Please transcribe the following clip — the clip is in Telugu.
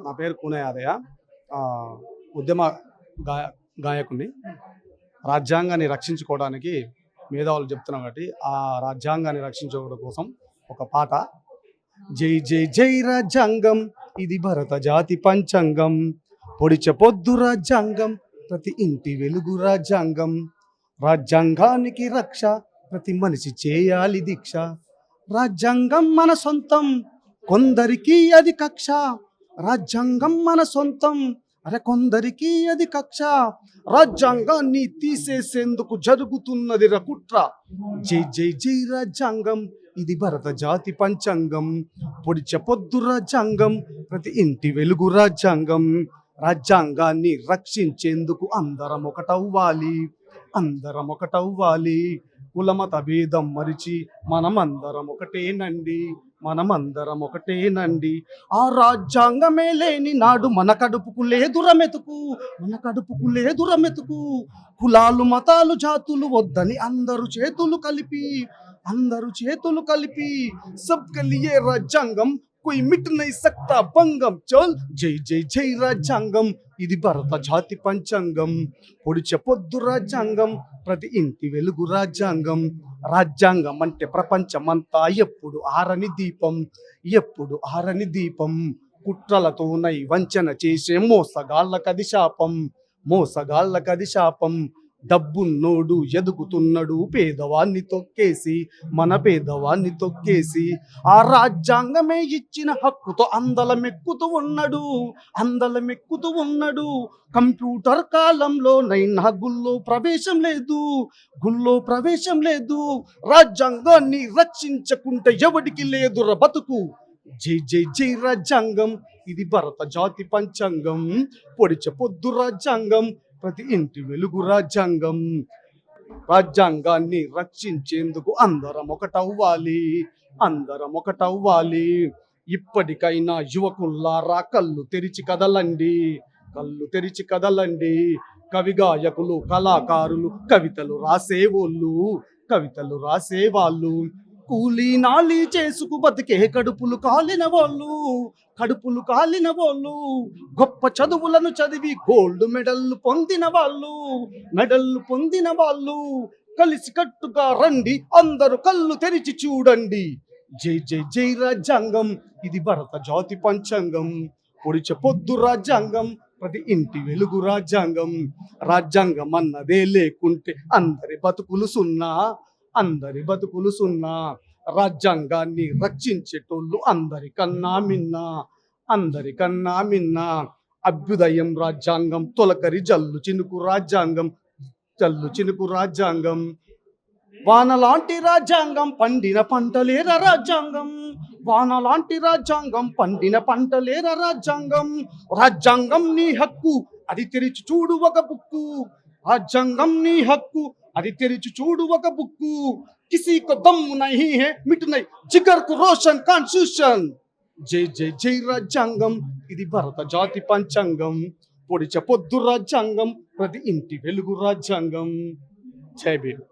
నా పేరు కూన యాదయ్య. ఉద్యమ గాయ గాయకుడిని. రాజ్యాంగాన్ని రక్షించుకోవడానికి మేధావులు చెప్తున్నారు కాబట్టి ఆ రాజ్యాంగాన్ని రక్షించుకోవడం కోసం ఒక పాట. జై జై జై రాజ్యాంగం, ఇది భరత జాతి పంచాంగం. పొడిచె పొద్దు రాజ్యాంగం, ప్రతి ఇంటి వెలుగు రాజ్యాంగం. రాజ్యాంగానికి రక్ష, ప్రతి మనిషి చేయాలి దీక్ష. రాజ్యాంగం మన సొంతం, కొందరికి అది కక్ష. రాజ్యాంగం మన సొంతం, అరే కొందరికి అది కక్ష. రాజ్యాంగాన్ని తీసేసేందుకు జరుగుతున్నది కుట్ర. జై జై జై రాజ్యాంగం, ఇది భరత జాతి పంచాంగం. పొడిచె పొద్దు రాజ్యాంగం, ప్రతి ఇంటి వెలుగు రాజ్యాంగం. రాజ్యాంగాన్ని రక్షించేందుకు అందరం ఒకటవ్వాలి, అందరం ఒకటవ్వాలి. కులమత భేదం మరిచి మనమందరం ఒకటేనండి, మనమందరం ఒకటేనండి. ఆ రాజ్యాంగమే లేని నాడు మన కడుపుకు లేదురమెతుకు, మన కడుపుకు లేదురమెతుకు. కులాలు మతాలు జాతులు వద్దని అందరూ చేతులు కలిపి, అందరూ చేతులు కలిపి. సబ్కే లియే రాజ్యాంగం, కోయి మిట్ నహీ సక్తా భంగం. చల్ జై జై జై రాజ్యాంగం, ఇది భరత జాతి పంచాంగం. పొడిచె పొద్దు రాజ్యాంగం, ప్రతి ఇంటి వెలుగు రాజ్యాంగం. రాజ్యాంగం అంటే ప్రపంచమంతా ఎప్పుడు ఆరని దీపం, ఎప్పుడు ఆరని దీపం. కుట్రలతో వంచన చేసే మోసగాళ్ళకది శాపం, మోసగాళ్ళకది శాపం. డబ్బున్నోడు ఎదుగుతున్నాడు పేదవాన్ని తొక్కేసి, మన పేదవాన్ని తొక్కేసి. ఆ రాజ్యాంగమే ఇచ్చిన హక్కుతో అందలమెక్కుతూ ఉన్నాడు, అందలమెక్కుతూ ఉన్నాడు. కంప్యూటర్ కాలంలో నైనా గుల్లో ప్రవేశం లేదు, గుల్లో ప్రవేశం లేదు. రాజ్యాంగాన్ని రక్షించకుంటే ఎవడికి లేదుర బతుకు. జై జై జై రాజ్యాంగం, ఇది భరత జాతి పంచాంగం. పొడిచె పొద్దు రాజ్యాంగం, ప్రతి ఇంటి వెలుగు రాజ్యాంగం. రాజ్యాంగాన్ని రక్షించేందుకు అందరం ఒకటవ్వాలి, అందరం ఒకటవ్వాలి. ఇప్పటికైనా యువకుల్లారా కళ్ళు తెరిచి కదలండి, కళ్ళు తెరిచి కదలండి. కవి గాయకులు కళాకారులు కవితలు రాసేవాళ్ళు, కవితలు రాసేవాళ్ళు. కూలీ నాలి చేసుకు బతికే కడుపులు కాలిన వాళ్ళు, కడుపులు కాలిన వాళ్ళు. గొప్ప చదువులను చదివి గోల్డ్ మెడల్లు పొందిన వాళ్ళు, మెడల్లు పొందిన వాళ్ళు. కలిసి కట్టుగా రండి, అందరూ కళ్ళు తెరిచి చూడండి. జై జై జై రాజ్యాంగం, ఇది భరత జాతి పంచాంగం. పొడిచె పొద్దు రాజ్యాంగం, ప్రతి ఇంటి వెలుగు రాజ్యాంగం. రాజ్యాంగం అన్నదే లేకుంటే అందరి బతుకులు సున్నా, అందరి బతుకులు సున్నా. రాజ్యాంగాన్ని రక్షించేటోళ్ళు అందరికన్నా మిన్నా, అందరికన్నా మిన్నా. అభ్యుదయం రాజ్యాంగం, తొలకరి జల్లు చినుకు రాజ్యాంగం, జల్లు చినుకు రాజ్యాంగం. వానలాంటి రాజ్యాంగం, పండిన పంటలేర రాజ్యాంగం. వానలాంటి రాజ్యాంగం, పండిన పంటలేర రాజ్యాంగం. రాజ్యాంగం నీ హక్కు, అది తెరిచి చూడు ఒక బుక్కు. రాజ్యాంగం నీ హక్కు, అది తెరిచి చూడు ఒక బుక్కు. కిసి కో దమ్ నహీ హై మిట్ నహీ జిగర్ కు రోషన్ కాన్స్టిట్యూషన్. జై జై జై రాజ్యాంగం, ఇది భరత జాతి పంచాంగం. పొడిచె పొద్దు రాజ్యాంగం, ప్రతి ఇంటి వెలుగు రాజ్యాంగం. జై భీమ్.